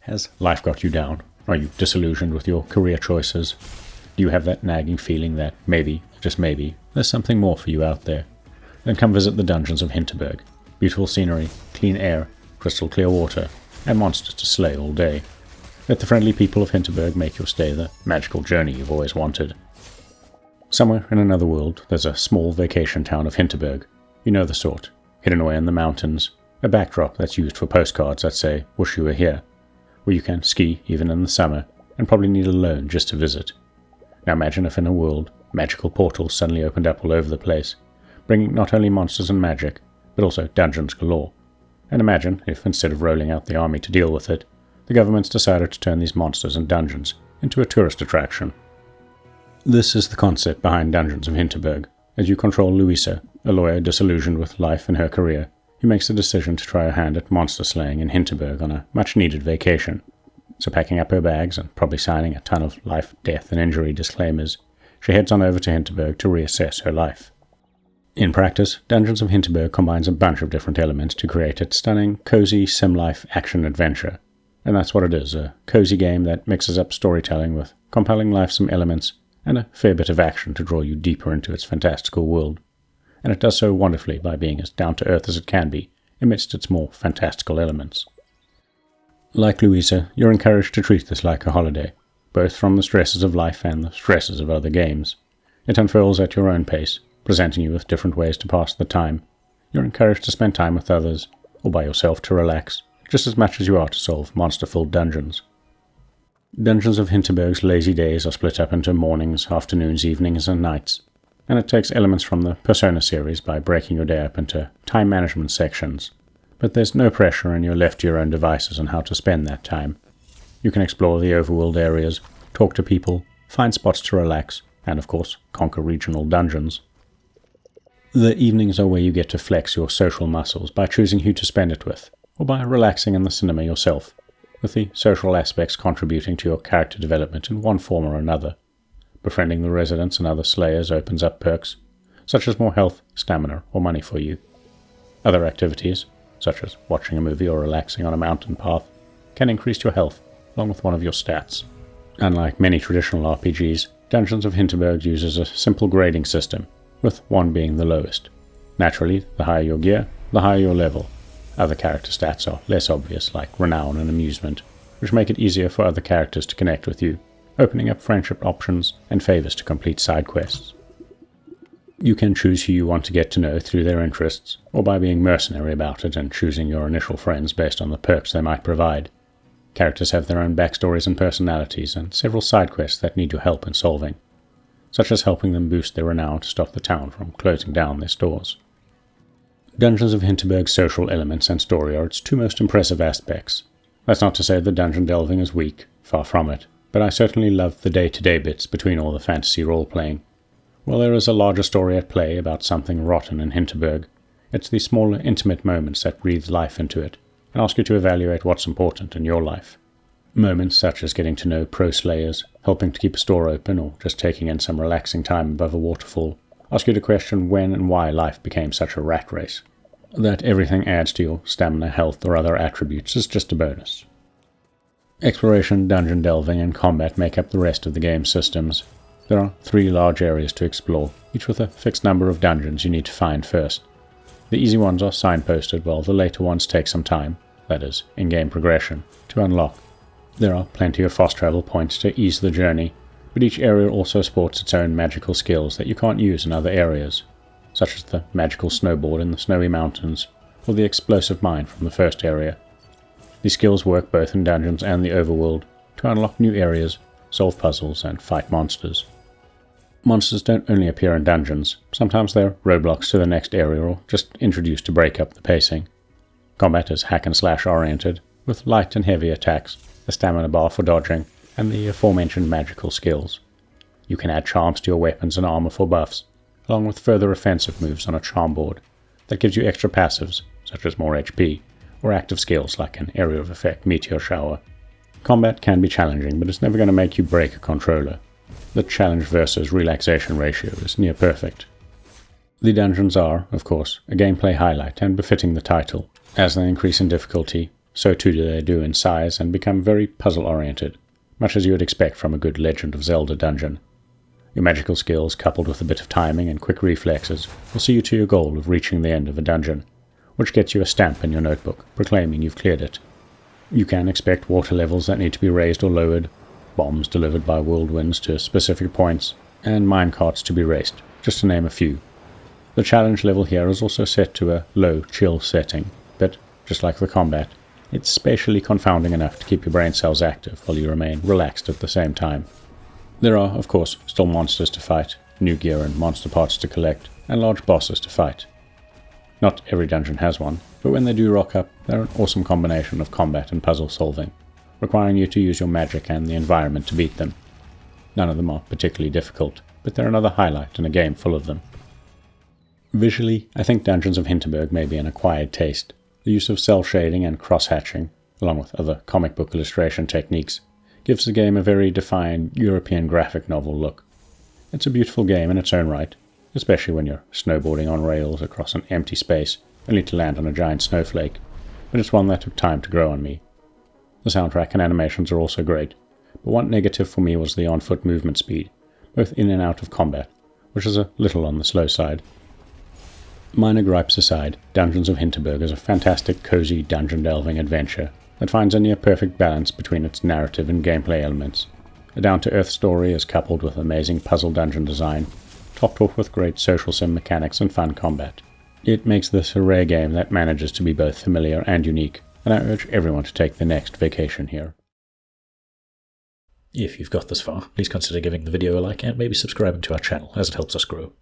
Has life got you down? Are you disillusioned with your career choices? Do you have that nagging feeling that maybe, just maybe, there's something more for you out there? Then come visit the dungeons of Hinterberg. Beautiful scenery, clean air, crystal clear water, and monsters to slay all day. Let the friendly people of Hinterberg make your stay the magical journey you've always wanted. Somewhere in another world, there's a small vacation town of Hinterberg. You know the sort, hidden away in the mountains, a backdrop that's used for postcards that say, "Wish you were here," where you can ski even in the summer, and probably need a loan just to visit. Now imagine if in a world, magical portals suddenly opened up all over the place, bringing not only monsters and magic, but also dungeons galore. And imagine if, instead of rolling out the army to deal with it, the governments decided to turn these monsters and dungeons into a tourist attraction. This is the concept behind Dungeons of Hinterberg, as you control Louisa, a lawyer disillusioned with life and her career, who makes the decision to try her hand at monster slaying in Hinterberg on a much-needed vacation. So packing up her bags and probably signing a ton of life, death and injury disclaimers, she heads on over to Hinterberg to reassess her life. In practice, Dungeons of Hinterberg combines a bunch of different elements to create a stunning, cozy, sim-life action-adventure. And that's what it is, a cozy game that mixes up storytelling with compelling life-sim elements and a fair bit of action to draw you deeper into its fantastical world. And it does so wonderfully by being as down-to-earth as it can be amidst its more fantastical elements. Like Louisa, you're encouraged to treat this like a holiday, both from the stresses of life and the stresses of other games. It unfurls at your own pace, presenting you with different ways to pass the time. You're encouraged to spend time with others, or by yourself to relax, just as much as you are to solve monster-filled dungeons. Dungeons of Hinterberg's lazy days are split up into mornings, afternoons, evenings, and nights, and it takes elements from the Persona series by breaking your day up into time management sections. But there's no pressure and you're left to your own devices on how to spend that time. You can explore the overworld areas, talk to people, find spots to relax, and of course, conquer regional dungeons. The evenings are where you get to flex your social muscles by choosing who to spend it with, or by relaxing in the cinema yourself, with the social aspects contributing to your character development in one form or another. Befriending the residents and other slayers opens up perks, such as more health, stamina, or money for you. Other activities, such as watching a movie or relaxing on a mountain path, can increase your health, along with one of your stats. Unlike many traditional RPGs, Dungeons of Hinterberg uses a simple grading system, with 1 being the lowest. Naturally, the higher your gear, the higher your level. Other character stats are less obvious, like renown and amusement, which make it easier for other characters to connect with you, opening up friendship options and favors to complete side quests. You can choose who you want to get to know through their interests, or by being mercenary about it and choosing your initial friends based on the perks they might provide. Characters have their own backstories and personalities, and several side quests that need your help in solving, such as helping them boost their renown to stop the town from closing down their stores. Dungeons of Hinterberg's social elements and story are its 2 most impressive aspects. That's not to say the dungeon delving is weak, far from it, but I certainly love the day-to-day bits between all the fantasy role-playing. While there is a larger story at play about something rotten in Hinterberg, it's the smaller, intimate moments that breathe life into it and ask you to evaluate what's important in your life. Moments such as getting to know pro-slayers, helping to keep a store open, or just taking in some relaxing time above a waterfall, ask you to question when and why life became such a rat race. That everything adds to your stamina, health, or other attributes is just a bonus. Exploration, dungeon delving, and combat make up the rest of the game's systems. There are 3 large areas to explore, each with a fixed number of dungeons you need to find first. The easy ones are signposted, while the later ones take some time, that is, in-game progression, to unlock. There are plenty of fast travel points to ease the journey, but each area also sports its own magical skills that you can't use in other areas, such as the magical snowboard in the snowy mountains, or the explosive mine from the first area. These skills work both in dungeons and the overworld to unlock new areas, solve puzzles, and fight monsters. Monsters don't only appear in dungeons, sometimes they're roadblocks to the next area or just introduced to break up the pacing. Combat is hack and slash oriented, with light and heavy attacks, a stamina bar for dodging, and the aforementioned magical skills. You can add charms to your weapons and armor for buffs, along with further offensive moves on a charm board that gives you extra passives, such as more HP, or active skills like an area of effect meteor shower. Combat can be challenging, but it's never going to make you break a controller. The challenge versus relaxation ratio is near perfect. The dungeons are, of course, a gameplay highlight and befitting the title. As they increase in difficulty, so too do they do in size and become very puzzle-oriented, much as you would expect from a good Legend of Zelda dungeon. Your magical skills, coupled with a bit of timing and quick reflexes, will see you to your goal of reaching the end of a dungeon, which gets you a stamp in your notebook, proclaiming you've cleared it. You can expect water levels that need to be raised or lowered, bombs delivered by whirlwinds to specific points, and minecarts to be raced, just to name a few. The challenge level here is also set to a low chill setting, but, just like the combat, it's spatially confounding enough to keep your brain cells active while you remain relaxed at the same time. There are, of course, still monsters to fight, new gear and monster parts to collect, and large bosses to fight. Not every dungeon has one, but when they do rock up, they're an awesome combination of combat and puzzle solving, requiring you to use your magic and the environment to beat them. None of them are particularly difficult, but they're another highlight in a game full of them. Visually, I think Dungeons of Hinterberg may be an acquired taste. The use of cell shading and cross-hatching, along with other comic book illustration techniques, gives the game a very defined European graphic novel look. It's a beautiful game in its own right, especially when you're snowboarding on rails across an empty space, only to land on a giant snowflake, but it's one that took time to grow on me. The soundtrack and animations are also great, but one negative for me was the on-foot movement speed, both in and out of combat, which is a little on the slow side. Minor gripes aside, Dungeons of Hinterberg is a fantastic, cozy dungeon-delving adventure that finds a near-perfect balance between its narrative and gameplay elements. A down-to-earth story is coupled with amazing puzzle dungeon design, topped off with great social sim mechanics and fun combat. It makes this a rare game that manages to be both familiar and unique, and I urge everyone to take their next vacation here. If you've got this far, please consider giving the video a like and maybe subscribing to our channel, as it helps us grow.